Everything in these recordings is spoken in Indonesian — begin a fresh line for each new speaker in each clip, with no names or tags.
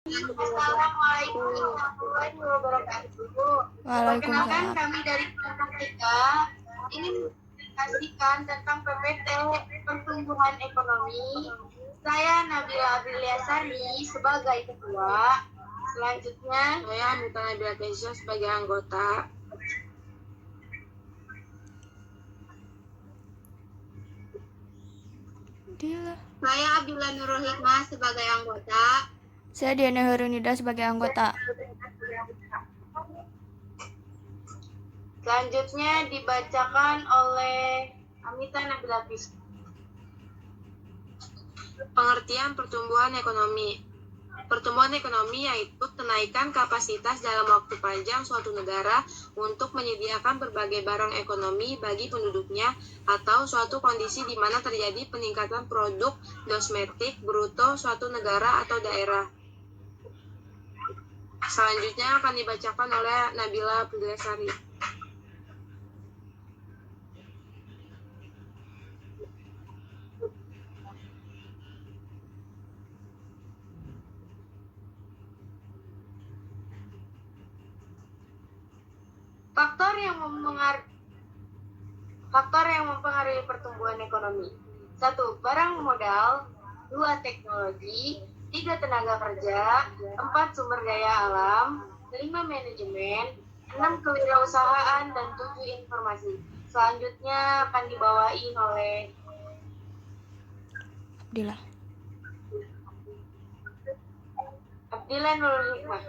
Assalamualaikum warahmatullahi wabarakatuh. Perkenalkan
Waalaikumsalam.
kami dari Informatika ingin menginformasikan tentang PPT Pertumbuhan Ekonomi. Saya Nabila Apriliasari sebagai ketua. Selanjutnya saya Anita Nabila Tesya sebagai anggota. Saya Abdullah Nurul Hikmah sebagai anggota.
Saya Diana Herunida sebagai anggota.
Selanjutnya dibacakan oleh Amita Nabila Pis. Pengertian pertumbuhan ekonomi. Pertumbuhan ekonomi yaitu kenaikan kapasitas dalam waktu panjang suatu negara untuk menyediakan berbagai barang ekonomi bagi penduduknya atau suatu kondisi di mana terjadi peningkatan produk domestik bruto suatu negara atau daerah. Selanjutnya akan dibacakan oleh Nabila Apriliasari. Faktor yang mempengaruhi pertumbuhan ekonomi. 1. Barang modal. 2. Teknologi. 3. Tenaga kerja. 4. Sumber daya alam. 5. Manajemen. 6. Kewirausahaan. Dan 7. Informasi. Selanjutnya akan dibawain oleh Abdillah Nurul Hikmah.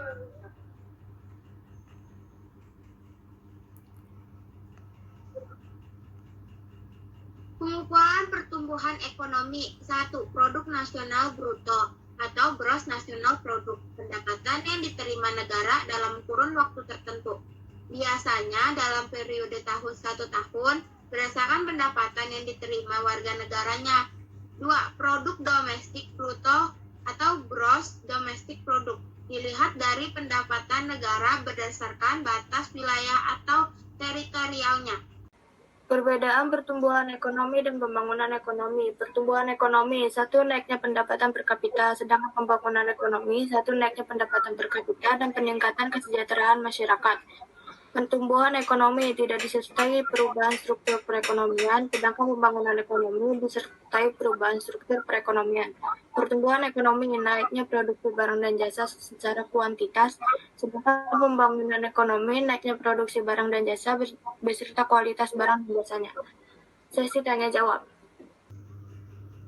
Pengukuran pertumbuhan ekonomi. 1. Produk nasional bruto atau gross national product, pendapatan yang diterima negara dalam kurun waktu tertentu. Biasanya dalam periode tahun 1 tahun berdasarkan pendapatan yang diterima warga negaranya. 2. Produk domestik bruto atau gross domestic product, dilihat dari pendapatan negara berdasarkan batas wilayah atau teritorialnya.
Perbedaan pertumbuhan ekonomi dan pembangunan ekonomi. Pertumbuhan ekonomi, 1. Naiknya pendapatan per kapita, sedangkan pembangunan ekonomi, 1. Naiknya pendapatan per kapita dan peningkatan kesejahteraan masyarakat. Pertumbuhan ekonomi tidak disertai perubahan struktur perekonomian, sedangkan pembangunan ekonomi disertai perubahan struktur perekonomian. Pertumbuhan ekonomi naiknya produksi barang dan jasa secara kuantitas, sedangkan pembangunan ekonomi naiknya produksi barang dan jasa beserta kualitas barang dan jasanya. Sesi tanya jawab.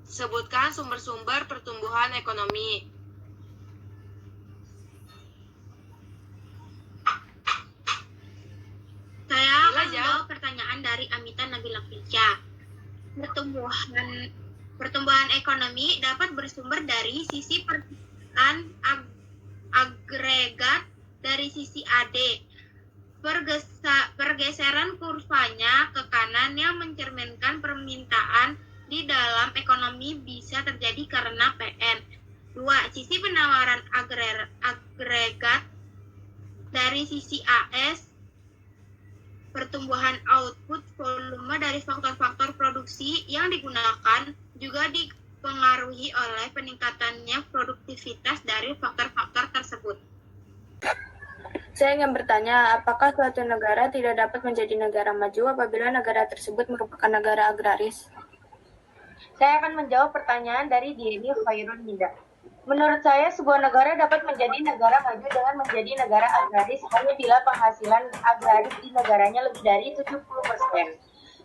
Sebutkan sumber-sumber pertumbuhan ekonomi. Saya akan menjawab pertanyaan dari Amita Nabila Fisya. Pertumbuhan ekonomi dapat bersumber dari sisi pertumbuhan agregat dari sisi AD. Pergeseran kurvanya ke kanan yang mencerminkan permintaan di dalam ekonomi bisa terjadi karena PN. 2. Sisi penawaran agregat dari sisi AS. Pertumbuhan output volume dari faktor-faktor produksi yang digunakan juga dipengaruhi oleh peningkatannya produktivitas dari faktor-faktor tersebut.
Saya ingin bertanya, apakah suatu negara tidak dapat menjadi negara maju apabila negara tersebut merupakan negara agraris? Saya akan menjawab pertanyaan dari Dieni Khairun Nida. Menurut saya, sebuah negara dapat menjadi negara maju dengan menjadi negara agraris hanya bila penghasilan agraris di negaranya lebih dari 70%.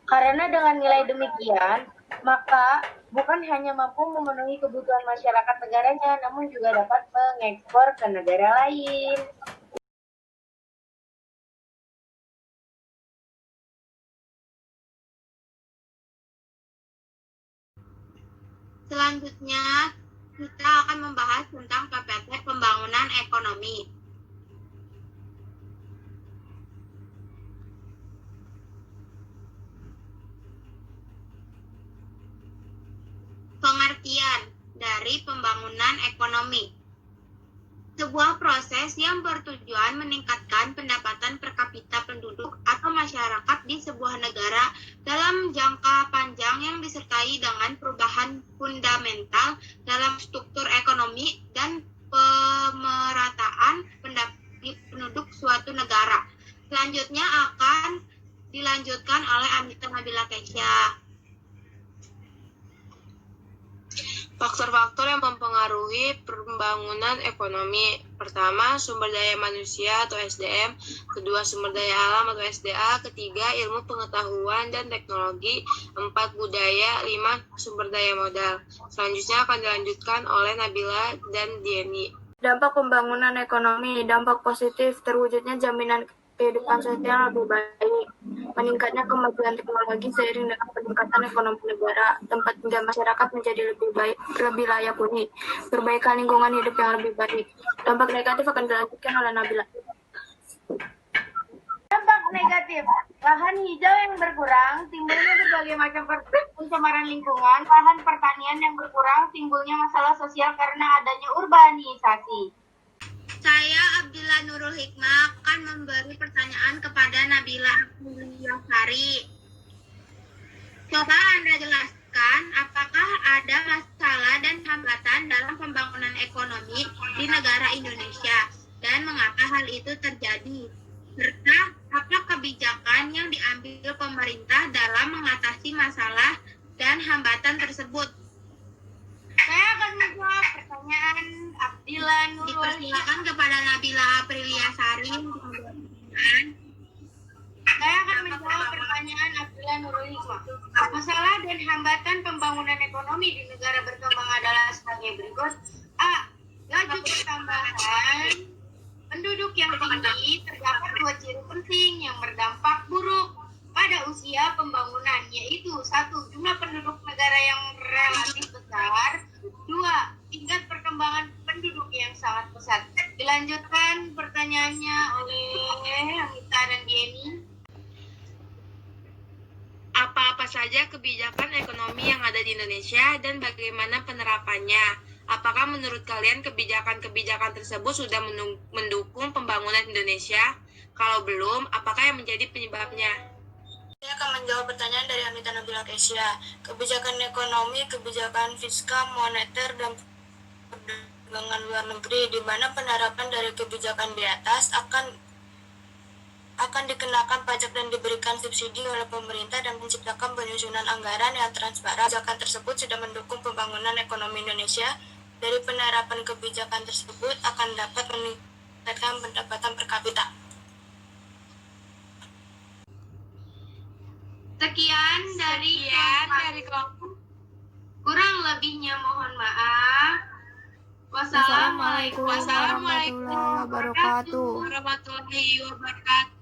Karena dengan nilai demikian, maka bukan hanya mampu memenuhi kebutuhan masyarakat negaranya, namun juga dapat mengekspor ke negara lain.
Selanjutnya, kita akan membahas tentang PPT Pembangunan Ekonomi. Pengertian dari pembangunan ekonomi. Sebuah proses yang bertujuan meningkatkan pendapatan per kapita penduduk atau masyarakat di sebuah negara dalam jangka panjang yang disertai dengan perubahan fundamental dalam struktur ekonomi dan pemerataan penduduk suatu negara. Selanjutnya akan dilanjutkan oleh Anita Nabila Kesya.
Faktor-faktor yang mempengaruhi pembangunan ekonomi. Pertama, sumber daya manusia atau SDM. Kedua, sumber daya alam atau SDA. Ketiga, ilmu pengetahuan dan teknologi. 4, budaya. 5, sumber daya modal. Selanjutnya akan dilanjutkan oleh Nabila dan Dieni.
Dampak pembangunan ekonomi, dampak positif, terwujudnya jaminan kehidupan sosial lebih baik, meningkatnya kemajuan teknologi seiring dengan peningkatan ekonomi negara, tempat tinggal masyarakat menjadi lebih baik, lebih layak huni, perbaikan lingkungan hidup yang lebih baik. Dampak negatif akan dilanjutkan oleh Nabila. Dampak negatif, lahan hijau yang berkurang, timbulnya berbagai macam pencemaran lingkungan, lahan pertanian yang berkurang, timbulnya masalah sosial karena adanya urbanisasi.
Saya Abdillah Nurul Hikmah akan memberi pertanyaan kepada Nabila Apriliasari. Coba Anda jelaskan apakah ada masalah dan hambatan dalam pembangunan ekonomi di negara Indonesia dan mengapa hal itu terjadi? Serta apa kebijakan yang diambil pemerintah dalam mengatasi masalah dan hambatan tersebut?
Saya akan menjawab pertanyaan Abdillah Nurul.
Dipersilakan kepada Nabila Apriliasari.
Saya akan menjawab pertanyaan Abdillah Nurul Hikmah. Masalah dan hambatan pembangunan ekonomi di negara berkembang adalah sebagai berikut. A. Laju pertambahan penduduk yang tinggi. Terdapat 2 ciri penting yang berdampak buruk pada usia pembangunan, yaitu 1. Jumlah penduduk negara yang relatif besar. 2. Tingkat perkembangan penduduk yang sangat pesat. Dilanjutkan pertanyaannya oleh Anita dan Dieni.
Apa-apa saja kebijakan ekonomi yang ada di Indonesia dan bagaimana penerapannya? Apakah menurut kalian kebijakan-kebijakan tersebut sudah mendukung pembangunan Indonesia? Kalau belum, apakah yang menjadi penyebabnya?
Saya akan menjawab pertanyaan dari Anita Nabila Kesya. Kebijakan ekonomi, kebijakan fiskal, moneter, dan perdagangan luar negeri, di mana penerapan dari kebijakan di atas akan dikenakan pajak dan diberikan subsidi oleh pemerintah dan menciptakan penyusunan anggaran yang transparan. Kebijakan tersebut sudah mendukung pembangunan ekonomi Indonesia. Dari penerapan kebijakan tersebut akan dapat meningkatkan pendapatan per kapita. Sekian dari kelompok. Kurang lebihnya mohon maaf.
Wassalamualaikum
warahmatullahi wabarakatuh.
warahmatullahi wabarakatuh.